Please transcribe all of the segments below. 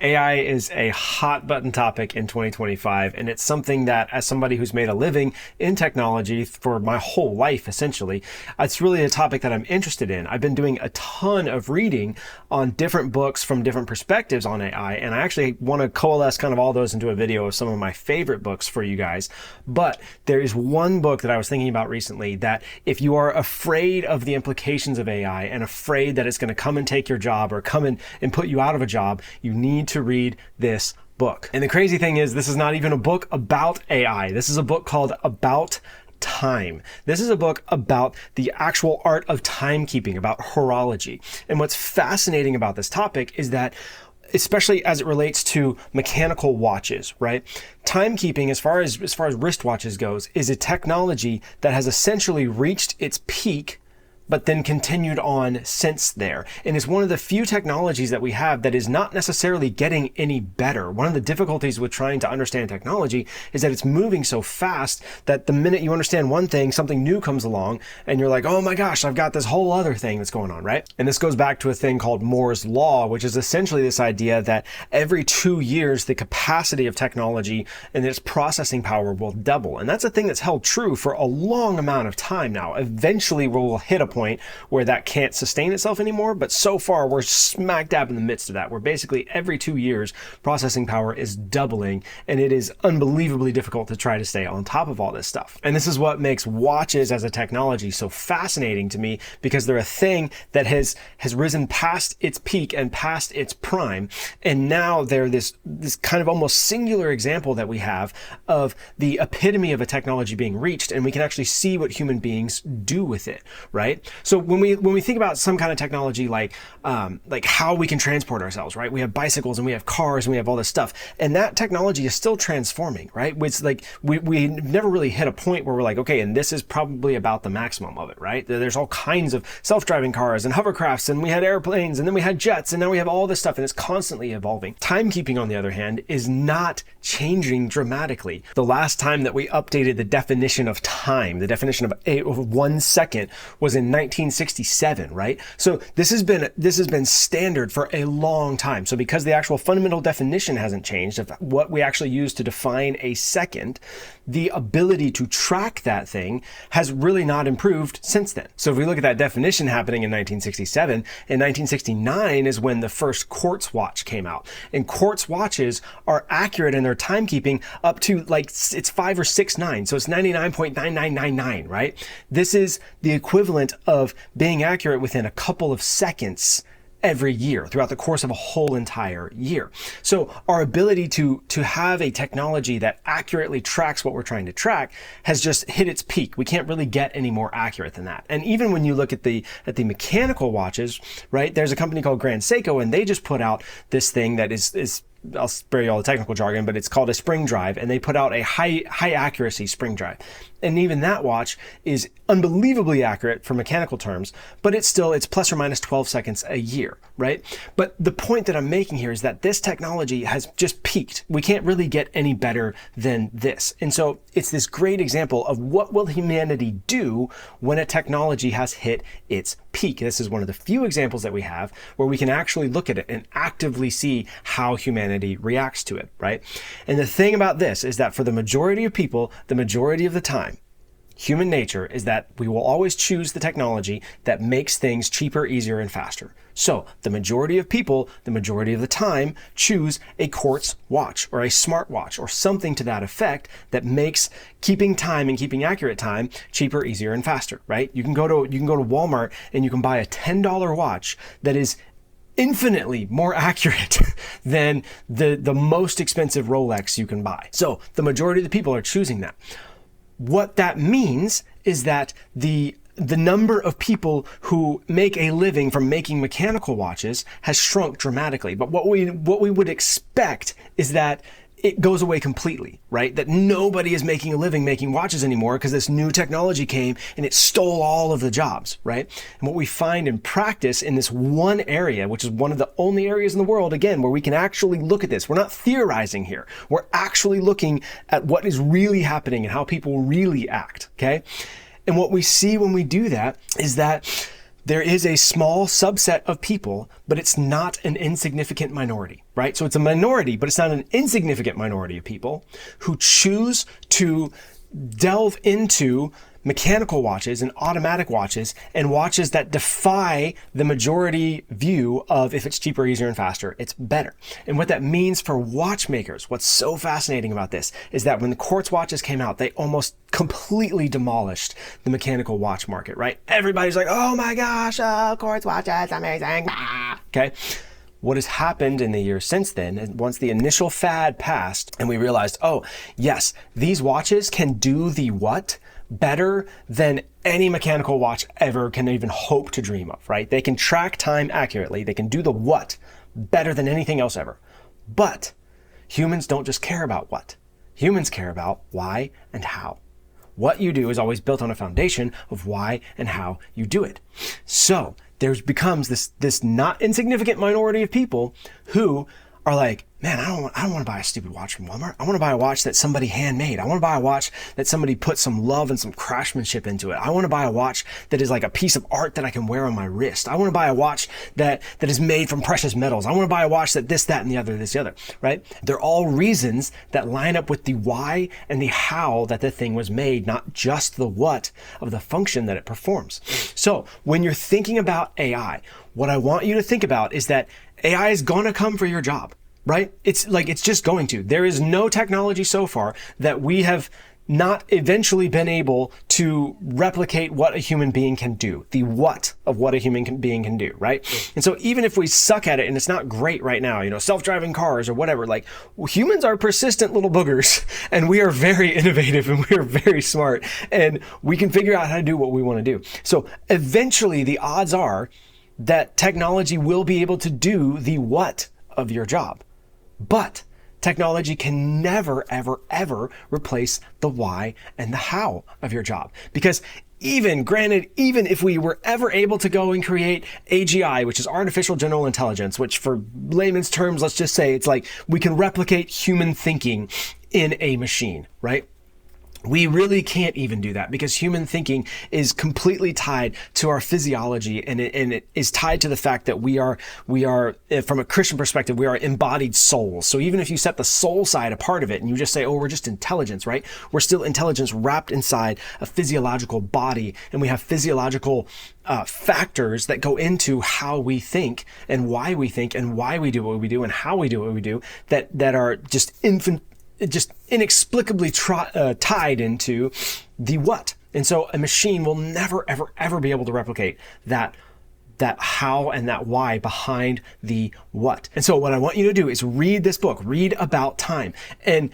AI is a hot button topic in 2025, and it's something that, as somebody who's made a living in technology for my whole life, essentially, it's really a topic that I'm interested in. I've been doing a ton of reading on different books from different perspectives on AI, and I actually want to coalesce kind of all those into a video of some of my favorite books for you guys. But there is one book that I was thinking about recently that if you are afraid of the implications of AI and afraid that it's going to come and take your job or come in and put you out of a job, you need to read this book. And the crazy thing is, this is not even a book about AI. This is a book called About Time. This is a book about the actual art of timekeeping, about horology. And what's fascinating about this topic is that, especially as it relates to mechanical watches, right? Timekeeping, as far as wristwatches goes, is a technology that has essentially reached its peak but then continued on since there. And it's one of the few technologies that we have that is not necessarily getting any better. One of the difficulties with trying to understand technology is that it's moving so fast that the minute you understand one thing, something new comes along and you're like, oh my gosh, I've got this whole other thing that's going on, right? And this goes back to a thing called Moore's Law, which is essentially this idea that every 2 years, the capacity of technology and its processing power will double. And that's a thing that's held true for a long amount of time now. Eventually we'll hit a point where that can't sustain itself anymore, but so far we're smack dab in the midst of that, where basically every 2 years processing power is doubling, and it is unbelievably difficult to try to stay on top of all this stuff. And this is what makes watches as a technology so fascinating to me, because they're a thing that has risen past its peak and past its prime, and now they're this kind of almost singular example that we have of the epitome of a technology being reached, and we can actually see what human beings do with it, right? So when we think about some kind of technology like how we can transport ourselves, right? We have bicycles and we have cars and we have all this stuff, and that technology is still transforming, right? It's like we never really hit a point where we're like, okay, and this is probably about the maximum of it, right? There's all kinds of self-driving cars and hovercrafts, and we had airplanes, and then we had jets, and now we have all this stuff, and it's constantly evolving. Timekeeping, on the other hand, is not changing dramatically. The last time that we updated the definition of time, the definition of 1 second, was in 1967, right? So this has been standard for a long time. So because the actual fundamental definition hasn't changed of what we actually use to define a second, the ability to track that thing has really not improved since then. So if we look at that definition happening in 1967, in 1969 is when the first quartz watch came out. And quartz watches are accurate in their timekeeping up to like, it's 5 or 6 nines. So it's 99.9999, right? This is the equivalent of being accurate within a couple of seconds every year throughout the course of a whole entire year. So our ability to have a technology that accurately tracks what we're trying to track has just hit its peak. We can't really get any more accurate than that. And even when you look at the mechanical watches, right, there's a company called Grand Seiko, and they just put out this thing that is I'll spare you all the technical jargon, but it's called a spring drive, and they put out a high accuracy spring drive. And even that watch is unbelievably accurate for mechanical terms, but it's plus or minus 12 seconds a year, right? But the point that I'm making here is that this technology has just peaked. We can't really get any better than this. And so it's this great example of what will humanity do when a technology has hit its peak. This is one of the few examples that we have where we can actually look at it and actively see how humanity reacts to it, right? And the thing about this is that for the majority of people, the majority of the time, human nature is that we will always choose the technology that makes things cheaper, easier, and faster. So the majority of people, the majority of the time, choose a quartz watch or a smartwatch or something to that effect that makes keeping time and keeping accurate time cheaper, easier, and faster, right? You can go to Walmart and you can buy a $10 watch that is infinitely more accurate than the most expensive Rolex you can buy. So the majority of the people are choosing that. What that means is that the number of people who make a living from making mechanical watches has shrunk dramatically. But what we would expect is that it goes away completely, right? That nobody is making a living making watches anymore because this new technology came and it stole all of the jobs, right? And what we find in practice in this one area, which is one of the only areas in the world, again, where we can actually look at this. We're not theorizing here. We're actually looking at what is really happening and how people really act, okay? And what we see when we do that is that there is a small subset of people, but it's not an insignificant minority, right? So it's a minority, but it's not an insignificant minority of people who choose to delve into mechanical watches and automatic watches and watches that defy the majority view of if it's cheaper, easier, and faster, it's better. And what that means for watchmakers, what's so fascinating about this is that when the quartz watches came out, they almost completely demolished the mechanical watch market, right? Everybody's like, oh my gosh, quartz watches, amazing. Okay. What has happened in the years since then, and once the initial fad passed and we realized, oh yes, these watches can do the what better than any mechanical watch ever can even hope to dream of, right? They can track time accurately. They can do the what better than anything else ever. But humans don't just care about what. Humans care about why and how. What you do is always built on a foundation of why and how you do it. So there becomes this not insignificant minority of people who are like, man, I don't want to buy a stupid watch from Walmart. I want to buy a watch that somebody handmade. I want to buy a watch that somebody put some love and some craftsmanship into it. I want to buy a watch that is like a piece of art that I can wear on my wrist. I want to buy a watch that is made from precious metals. I want to buy a watch that this, that, and the other, right? They're all reasons that line up with the why and the how that the thing was made, not just the what of the function that it performs. So when you're thinking about AI, what I want you to think about is that AI is going to come for your job, right? It's just going to. There is no technology so far that we have not eventually been able to replicate what a human being can do, the what of what a human being can do, right? And so even if we suck at it and it's not great right now, self-driving cars or whatever, like humans are persistent little boogers and we are very innovative and we are very smart and we can figure out how to do what we want to do. So eventually the odds are that technology will be able to do the what of your job. But technology can never, ever, ever replace the why and the how of your job. Because even if we were ever able to go and create AGI, which is artificial general intelligence, which for layman's terms, let's just say it's like we can replicate human thinking in a machine, right? We really can't even do that because human thinking is completely tied to our physiology and it is tied to the fact that we are, from a Christian perspective, we are embodied souls. So even if you set the soul side apart of it and you just say, oh, we're just intelligence, right? We're still intelligence wrapped inside a physiological body and we have physiological factors that go into how we think and why we think and why we do what we do and how we do what we do that are just inexplicably tied into the what. And so a machine will never, ever, ever be able to replicate that how and that why behind the what. And so what I want you to do is read this book, read about time and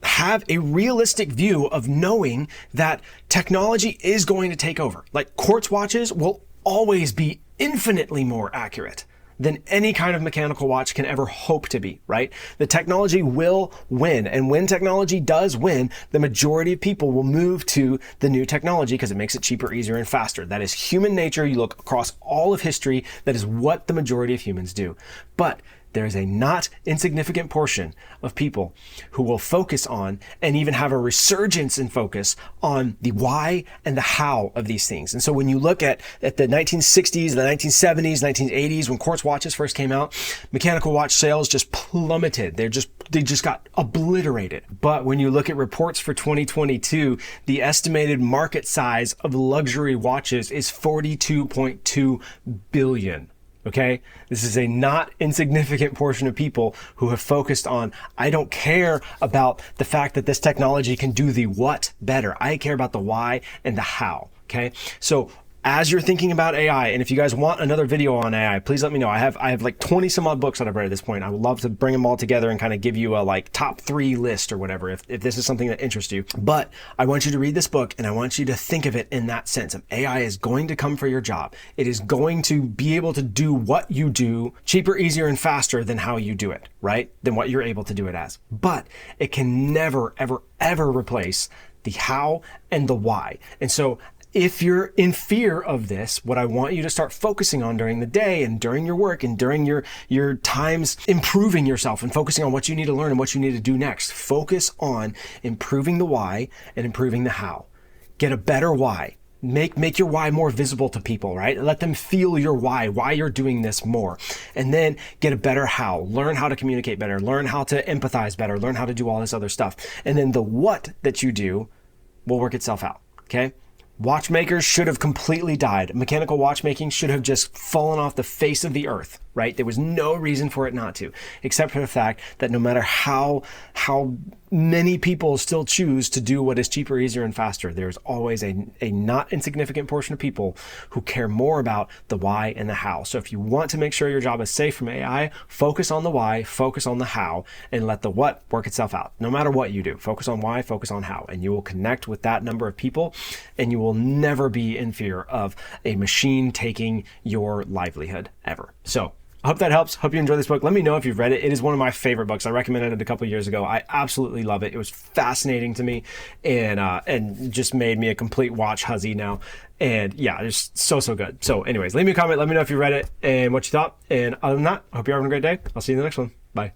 have a realistic view of knowing that technology is going to take over. Like quartz watches will always be infinitely more accurate than any kind of mechanical watch can ever hope to be, right? The technology will win. And when technology does win, the majority of people will move to the new technology because it makes it cheaper, easier, and faster. That is human nature. You look across all of history. That is what the majority of humans do. But there is a not insignificant portion of people who will focus on and even have a resurgence in focus on the why and the how of these things. And so when you look at the 1960s, the 1970s, 1980s, when quartz watches first came out, mechanical watch sales just plummeted. They just got obliterated. But when you look at reports for 2022, the estimated market size of luxury watches is 42.2 billion. Okay, this is a not insignificant portion of people who have focused on, I don't care about the fact that this technology can do the what better. I care about the why and the how. Okay, so as you're thinking about AI, and if you guys want another video on AI, please let me know. I have like 20 some odd books that I've read at this point. I would love to bring them all together and kind of give you a like top 3 list or whatever, if this is something that interests you. But I want you to read this book and I want you to think of it in that sense of AI is going to come for your job. It is going to be able to do what you do cheaper, easier, and faster than how you do it, right? Than what you're able to do it as. But it can never, ever, ever replace the how and the why. And so if you're in fear of this, what I want you to start focusing on during the day and during your work and during your times improving yourself and focusing on what you need to learn and what you need to do next. Focus on improving the why and improving the how. Get a better why. Make your why more visible to people, right? Let them feel your why you're doing this more. And then get a better how. Learn how to communicate better. Learn how to empathize better. Learn how to do all this other stuff. And then the what that you do will work itself out, okay? Watchmakers should have completely died. Mechanical watchmaking should have just fallen off the face of the earth, right? There was no reason for it not to, except for the fact that no matter how many people still choose to do what is cheaper, easier, and faster, there's always a not insignificant portion of people who care more about the why and the how. So if you want to make sure your job is safe from AI, focus on the why, focus on the how, and let the what work itself out. No matter what you do, focus on why, focus on how, and you will connect with that number of people, and you will never be in fear of a machine taking your livelihood ever. So I hope that helps. Hope you enjoyed this book. Let me know if you've read it. It is one of my favorite books. I recommended it a couple of years ago. I absolutely love it. It was fascinating to me and just made me a complete watch huzzy now. And yeah, it's so good. So anyways, leave me a comment. Let me know if you read it and what you thought. And other than that, I hope you're having a great day. I'll see you in the next one. Bye.